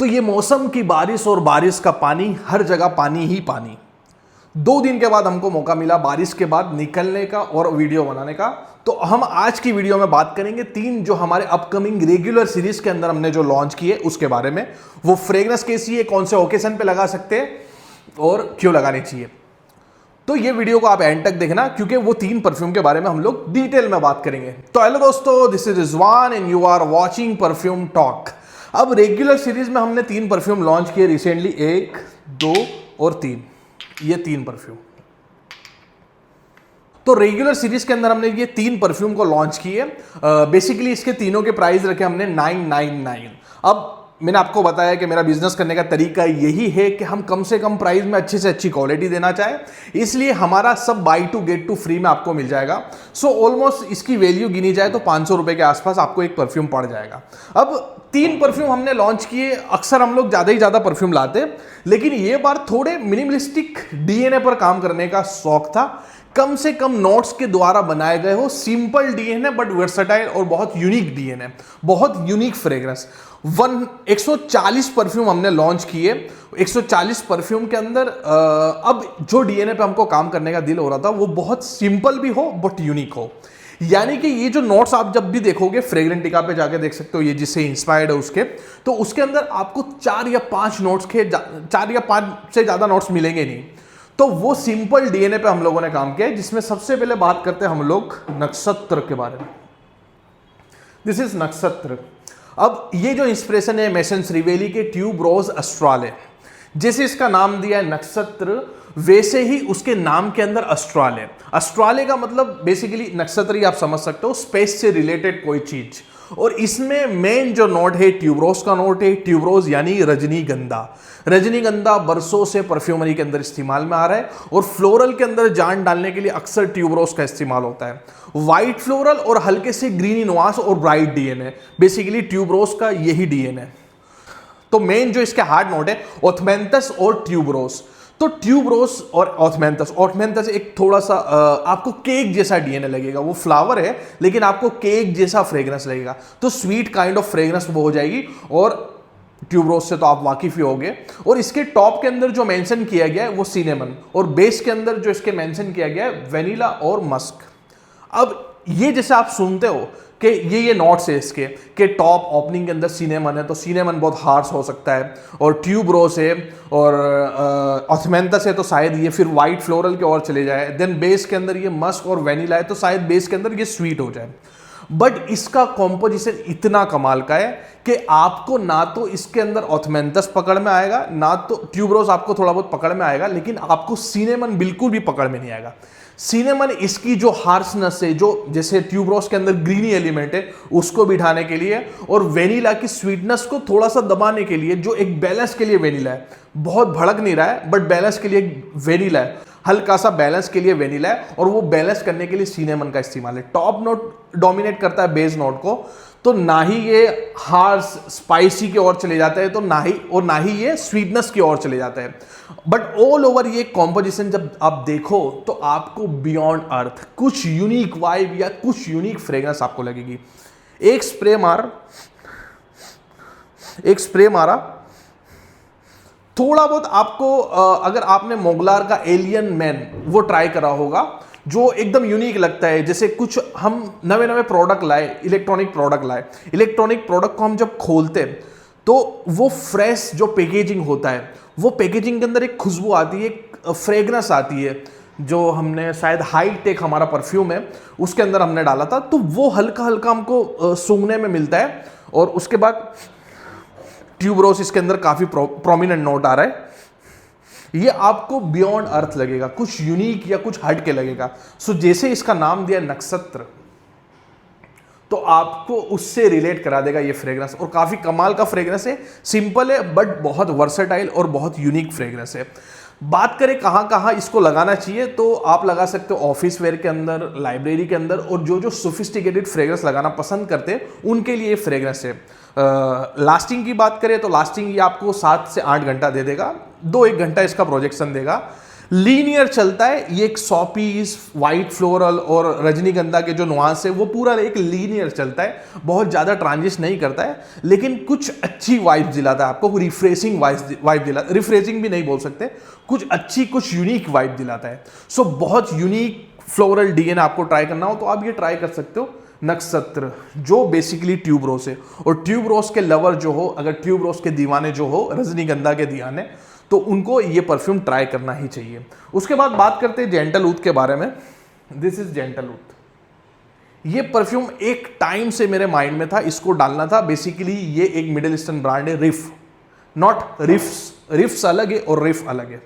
तो ये मौसम की बारिश और बारिश का पानी, हर जगह पानी ही पानी। 2 दिन के बाद हमको मौका मिला बारिश के बाद निकलने का और वीडियो बनाने का। तो हम आज की वीडियो में बात करेंगे 3 जो हमारे अपकमिंग रेगुलर सीरीज के अंदर हमने जो लॉन्च किए उसके बारे में। वो फ्रेग्रेंस कैसी है, कौन से ओकेशन पे लगा सकते हैं और क्यों लगानी चाहिए। तो ये वीडियो को आप एंड तक देखना, क्योंकि वो 3 परफ्यूम के बारे में हम लोग डिटेल में बात करेंगे। तो हेलो दोस्तों, this is Rizwan and you are watching perfume talk. अब रेगुलर सीरीज में हमने 3 परफ्यूम लॉन्च किए रिसेंटली, 1, 2 और 3। ये 3 परफ्यूम। तो रेगुलर सीरीज के अंदर हमने ये 3 परफ्यूम को लॉन्च किए। बेसिकली इसके तीनों के प्राइस रखे हमने 999। अब मैंने आपको बताया कि मेरा बिजनेस करने का तरीका यही है कि हम कम से कम प्राइस में अच्छी से अच्छी क्वालिटी देना चाहें, इसलिए हमारा सब buy two get two free में आपको मिल जाएगा। सो ऑलमोस्ट इसकी वैल्यू गिनी जाए तो 500 रुपए के आसपास आपको एक परफ्यूम पड़ जाएगा। अब 3 परफ्यूम हमने लॉन्च किए। अक्सर हम लोग ज़्यादा ही ज़्यादा परफ्यूम लाते, लेकिन ये बार थोड़े मिनिमलिस्टिक डीएनए पर काम करने का शौक था। कम से कम नोट्स के द्वारा बनाए गए हो, सिंपल डीएनए बट वर्सेटाइल और बहुत यूनिक डीएनए, बहुत यूनिक फ्रेग्रेंस। 140 परफ्यूम हमने लॉन्च किए। 140 परफ्यूम के अंदर अब जो डीएनए पे हमको काम करने का दिल हो रहा था वो बहुत सिंपल भी हो बट यूनिक हो। यानी कि ये जो नोट्स आप जब भी देखोगे, फ्रेग्रेंटिका पे जाके देख सकते हो, ये जिससे इंस्पायर्ड है उसके, तो उसके अंदर आपको 4 या 5 नोट्स के 4 या 5 से ज्यादा नोट्स मिलेंगे नहीं। तो वो सिंपल डीएनए पे हम लोगों ने काम किया है, जिसमें सबसे पहले बात करते हैं हम लोग नक्षत्र के बारे में। दिस इज नक्षत्र। अब ये जो इंस्पिरेशन है मेसन्स रिवेली के ट्यूब रोज अस्ट्राल है। जैसे इसका नाम दिया है नक्षत्र, वैसे ही उसके नाम के अंदर अस्ट्राल है। अस्ट्राल का मतलब बेसिकली नक्षत्र ही आप समझ सकते हो, स्पेस से रिलेटेड कोई चीज। और इसमें मेन जो नोट है ट्यूबरोज का नोट है। ट्यूबरोज यानी रजनीगंधा। रजनीगंधा बरसों से परफ्यूमरी के अंदर इस्तेमाल में आ रहा है, और फ्लोरल के अंदर जान डालने के लिए अक्सर ट्यूबरोज का इस्तेमाल होता है। व्हाइट फ्लोरल और हल्के से ग्रीनी नुआंस और ब्राइट डीएनए, बेसिकली ट्यूबरोज का यही डीएनए। तो मेन जो इसके हार्ड नोट है ओथमेंथस और ट्यूबरोज। तो ट्यूबरोज और ऑथमेंथस एक थोड़ा सा आपको केक जैसा डीएनए लगेगा। वो फ्लावर है लेकिन आपको केक जैसा फ्रेग्रेंस लगेगा, तो स्वीट काइंड ऑफ फ्रेग्रेंस वो हो जाएगी। और ट्यूबरोज से तो आप वाकिफ ही होंगे। और इसके टॉप के अंदर जो मेंशन किया गया है वो सिनेमन, और बेस के अंदर जो इसके मेंशन किया गया है वेनिला और मस्क। अब ये जैसे आप सुनते हो कि ये नोट्स है इसके, कि टॉप ओपनिंग के अंदर सिनेमन है, तो सिनेमन बहुत हार्श हो सकता है। और ट्यूबरोज है और ऑथमेंथस है, तो शायद ये फिर वाइट फ्लोरल के ओर चले जाए। देन बेस के अंदर ये मस्क और वेनिला है, तो शायद बेस के अंदर ये स्वीट हो जाए। बट इसका कॉम्पोजिशन इतना कमाल का है कि आपको ना तो इसके अंदर ऑथमेंथस पकड़ में आएगा, ना तो ट्यूबरोज आपको थोड़ा बहुत पकड़ में आएगा, लेकिन आपको सिनेमन बिल्कुल भी पकड़ में नहीं आएगा। सिनेमन इसकी जो हार्शनेस है, जो जैसे ट्यूबरोज के अंदर ग्रीनी एलिमेंट है उसको बिठाने के लिए, और वेनिला की स्वीटनेस को थोड़ा सा दबाने के लिए, जो एक बैलेंस के लिए वेनिला है। बहुत भड़क नहीं रहा है बट बैलेंस के लिए वेनिला है, हल्का सा बैलेंस के लिए वेनिला है, और वो बैलेंस करने के लिए सिनेमन का इस्तेमाल है। टॉप नोट डोमिनेट करता है बेस नोट को, तो ना ही ये हार्श स्पाइसी की ओर चले जाता है, तो ना ही ये स्वीटनेस की ओर चले जाता है। बट ऑल ओवर ये कॉम्पोजिशन जब आप देखो तो आपको बियॉन्ड अर्थ कुछ यूनिक वाइब या कुछ यूनिक फ्रेग्रेंस आपको लगेगी। एक स्प्रे मारा थोड़ा बहुत आपको, अगर आपने मोगलार का एलियन मैन वो ट्राई करा होगा, जो एकदम यूनिक लगता है। जैसे कुछ हम नवे प्रोडक्ट लाए, इलेक्ट्रॉनिक प्रोडक्ट को हम जब खोलते तो वो फ्रेश जो पैकेजिंग होता है, वो पैकेजिंग के अंदर एक खुशबू आती है, एक फ्रेग्रेंस आती है, जो हमने शायद हाई टेक हमारा परफ्यूम है उसके अंदर हमने डाला था, तो वो हल्का हल्का हमको सूंघने में मिलता है। और उसके बाद ट्यूबरोज इसके अंदर काफी प्रोमिनेंट नोट आ रहा है। ये आपको बियॉन्ड अर्थ लगेगा, कुछ यूनिक या कुछ हट के लगेगा। सो जैसे इसका नाम दिया नक्षत्र, तो आपको उससे रिलेट करा देगा ये फ्रेग्रेंस। और काफी कमाल का फ्रेग्रेंस है, सिंपल है बट बहुत वर्सेटाइल और बहुत यूनिक फ्रेग्रेंस है। बात करें कहाँ कहाँ इसको लगाना चाहिए, तो आप लगा सकते हो ऑफिस वेयर के अंदर, लाइब्रेरी के अंदर, और जो सोफिस्टिकेटेड फ्रेग्रेंस लगाना पसंद करते हैं उनके लिए फ्रेग्रेंस है। लास्टिंग की बात करें तो लास्टिंग ये आपको 7 से 8 घंटा दे देगा, 2-1 घंटा इसका प्रोजेक्शन देगा। लीनियर चलता है। ये एक सॉपीस, वाइट फ्लोरल और रजनीगंधा के जो नुआंस है वो पूरा एक लीनियर चलता है, बहुत ज़्यादा ट्रांजिशन नहीं करता है, लेकिन कुछ अच्छी वाइब दिलाता है आपको, रिफ्रेशिंग वाइब दिलाता, रिफ्रेशिंग भी नहीं बोल सकते, कुछ अच्छी कुछ यूनिक वाइब दिलाता है। सो बहुत यूनिक फ्लोरल डीएनए आपको ट्राई करना हो तो आप ये ट्राई कर सकते हो। नक्षत्र जो बेसिकली ट्यूबरोज है, और ट्यूबरोज के लवर जो हो, अगर ट्यूबरोज के दीवाने जो हो, रजनीगंधा के दीवाने, तो उनको ये परफ्यूम ट्राई करना ही चाहिए। उसके बाद बात करते हैं जेंटल ऊथ के बारे में। This is gentle youth. ये परफ्यूम एक टाइम से मेरे माइंड में था, इसको डालना था। बेसिकली ये एक मिडिल ईस्टर्न ब्रांड है, रिफ, नॉट रिफ्स। रिफ्स अलग है और रिफ अलग है।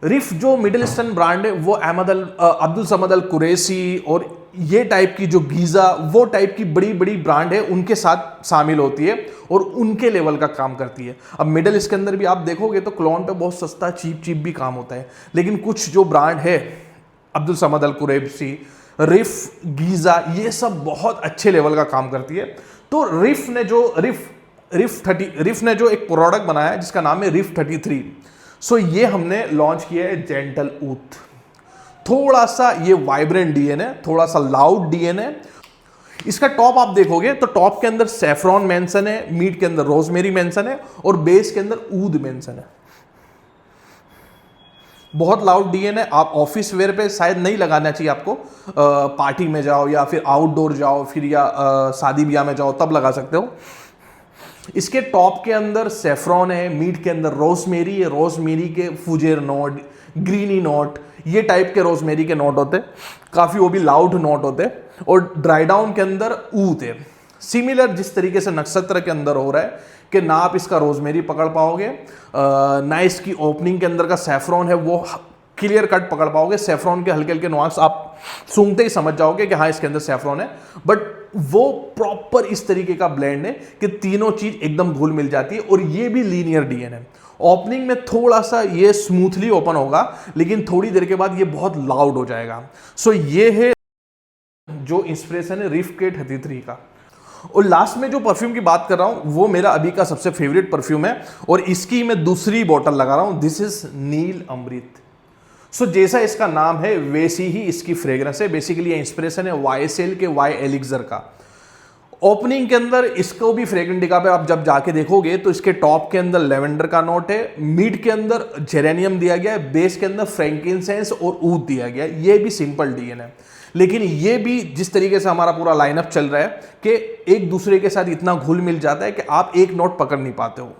रिफ जो मिडिल ईस्टर्न ब्रांड है वो अब्दुल समद अल कुरैशी और ये टाइप की जो गीजा, वो टाइप की बड़ी बड़ी ब्रांड है, उनके साथ शामिल होती है और उनके लेवल का काम करती है। अब मिडिल ईस्ट के अंदर भी आप देखोगे तो क्लोन पे बहुत सस्ता चीप भी काम होता है, लेकिन कुछ जो ब्रांड है, अब्दुल समद अल कुरैशी, रिफ, गीजा, ये सब बहुत अच्छे लेवल का काम करती है। तो रिफ ने जो एक प्रोडक्ट बनाया है जिसका नाम है रिफ 33। सो ये हमने लॉन्च किया है जेंटल ऊथ। थोड़ा सा ये वाइब्रेंट डीएनए, थोड़ा सा लाउड डीएनए। इसका टॉप आप देखोगे तो टॉप के अंदर सैफरॉन मेंशन है, मीट के अंदर रोजमेरी मेंशन है और बेस के अंदर ऊद मेंशन है। बहुत लाउड डीएनए। आप ऑफिस वेयर पे शायद नहीं लगाना चाहिए आपको, पार्टी में जाओ या फिर आउटडोर जाओ, फिर या शादी ब्याह में जाओ तब लगा सकते हो। इसके टॉप के अंदर सेफ्रॉन है, मीट के अंदर रोजमेरी है, रोजमेरी के फुजेर नोट, ग्रीनी नोट, ये टाइप के रोजमेरी के नोट होते, काफ़ी वो भी लाउड नोट होते, और ड्राई डाउन के अंदर ऊत है। सिमिलर जिस तरीके से नक्षत्र के अंदर हो रहा है कि ना आप इसका रोजमेरी पकड़ पाओगे, ना इसकी ओपनिंग के अंदर का सेफ्रॉन है वो क्लियर कट पकड़ पाओगे। सेफ्रॉन के हल्के हल्के नुआंस आप सूंघते ही समझ जाओगे कि हाँ इसके अंदर सेफ्रॉन है, बट वो प्रॉपर इस तरीके का ब्लेंड है कि तीनों चीज एकदम घुल मिल जाती है। और ये भी लीनियर डीएनए है। ओपनिंग में थोड़ा सा ये स्मूथली ओपन होगा, लेकिन थोड़ी देर के बाद ये बहुत लाउड हो जाएगा। सो ये है जो इंस्पिरेशन है रिफ के 33 का। और लास्ट में जो परफ्यूम की बात कर रहा हूं वो मेरा अभी का सबसे फेवरेट परफ्यूम है, और इसकी मैं दूसरी बॉटल लगा रहा हूं। दिस इज नील अमृत। सो जैसा इसका नाम है वैसी ही इसकी फ्रेग्रेंस है। बेसिकली ये इंस्पिरेशन है YSL के Y एलिक्सर का। ओपनिंग के अंदर इसको भी फ्रेग्रेंट दिखा पे आप जब जाके देखोगे तो इसके टॉप के अंदर लेवेंडर का नोट है, मिड के अंदर जेरेनियम दिया गया है, बेस के अंदर फ्रैंकिनसेंस और ऊद दिया गया है। ये भी सिंपल डीएनए है, लेकिन ये भी जिस तरीके से हमारा पूरा लाइनअप चल रहा है कि एक दूसरे के साथ इतना घुल मिल जाता है कि आप एक नोट पकड़ नहीं पाते हो।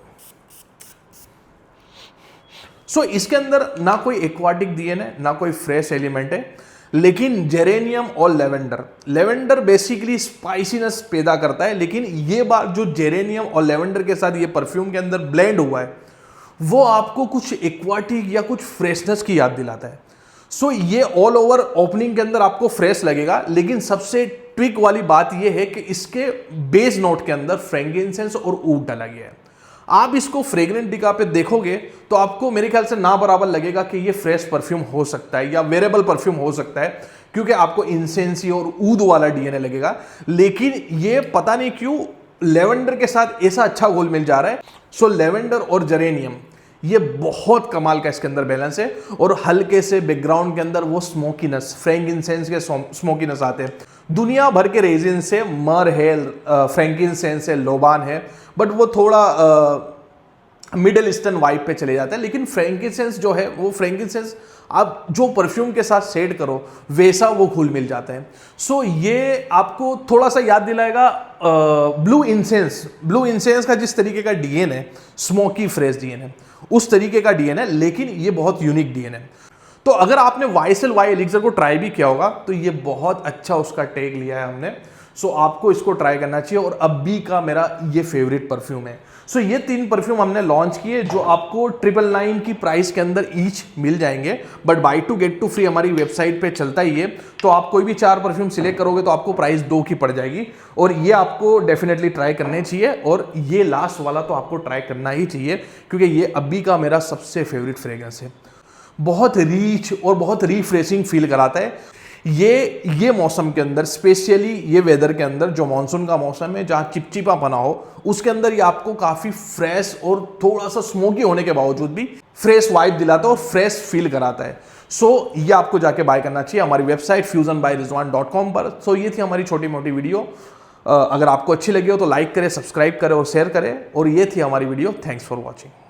सो इसके अंदर ना कोई एक्वाटिक डीएनए, ना कोई फ्रेश एलिमेंट है, लेकिन जेरेनियम और लेवेंडर बेसिकली स्पाइसीनेस पैदा करता है। लेकिन ये बात जो जेरेनियम और लेवेंडर के साथ ये परफ्यूम के अंदर ब्लेंड हुआ है वो आपको कुछ एक्वाटिक या कुछ फ्रेशनेस की याद दिलाता है। सो ये ऑल ओवर ओपनिंग के अंदर आपको फ्रेश लगेगा, लेकिन सबसे ट्विक वाली बात ये है कि इसके बेस नोट के अंदर फ्रैंकिनसेंस और ऊद डाला गया है। आप इसको फ्रेग्रेंट डिका पे देखोगे तो आपको मेरे ख्याल से ना बराबर लगेगा कि ये फ्रेश परफ्यूम हो सकता है या वेरेबल परफ्यूम हो सकता है, क्योंकि आपको इंसेंसी और ऊद वाला डीएनए लगेगा। लेकिन ये पता नहीं क्यों लेवेंडर के साथ ऐसा अच्छा घुल मिल जा रहा है। सो लेवेंडर और जेरेनियम ये बहुत कमाल का इसके अंदर बैलेंस है, और हल्के से बैकग्राउंड के अंदर वो स्मोकीनेस, फ्रैंकिनसेंस के स्मोकीनेस आते हैं। दुनिया भर के रेजिन से मर है, फ्रैंकिनसेंस है, लोबान है, बट वो थोड़ा मिडिल ईस्टर्न वाइब पे चले जाते हैं। लेकिन फ्रैंकिनसेंस जो है वो फ्रैंकिनसेंस आप जो परफ्यूम के साथ सेट करो वैसा वो घुल मिल जाता है। सो ये आपको थोड़ा सा याद दिलाएगा ब्लू इंसेंस का जिस तरीके का डीएनए, स्मोकी फ्रेश डीएनए, उस तरीके का डीएनए, लेकिन ये बहुत यूनिक डीएनए। तो अगर आपने YSL Y एलिक्सर को ट्राई भी किया होगा तो ये बहुत अच्छा उसका टेक लिया है हमने। सो आपको इसको ट्राई करना चाहिए, और अभी का मेरा ये फेवरेट परफ्यूम है। सो ये 3 परफ्यूम हमने लॉन्च किए जो आपको 999 की प्राइस के अंदर ईच मिल जाएंगे, but buy two get two free हमारी वेबसाइट पे चलता ही है। तो आप कोई भी 4 परफ्यूम सिलेक्ट करोगे तो आपको प्राइस 2 की पड़ जाएगी, और ये आपको डेफिनेटली ट्राई करने चाहिए। और ये लास्ट वाला तो आपको ट्राई करना ही चाहिए, क्योंकि ये अभी का मेरा सबसे फेवरेट फ्रेग्रेंस है। बहुत रीच और बहुत रिफ्रेशिंग फील कराता है। ये मौसम के अंदर, स्पेशली ये वेदर के अंदर, जो मानसून का मौसम है जहां चिपचिपा पना हो, उसके अंदर ये आपको काफी फ्रेश और थोड़ा सा स्मोकी होने के बावजूद भी फ्रेश वाइब दिलाता है और फ्रेश फील कराता है। ये आपको जाके बाय करना चाहिए हमारी वेबसाइट fusionbyrizwan.com पर। ये थी हमारी छोटी मोटी वीडियो। अगर आपको अच्छी लगी हो तो लाइक करें, सब्सक्राइब करें और शेयर करें। और ये थी हमारी वीडियो। Thanks for watching.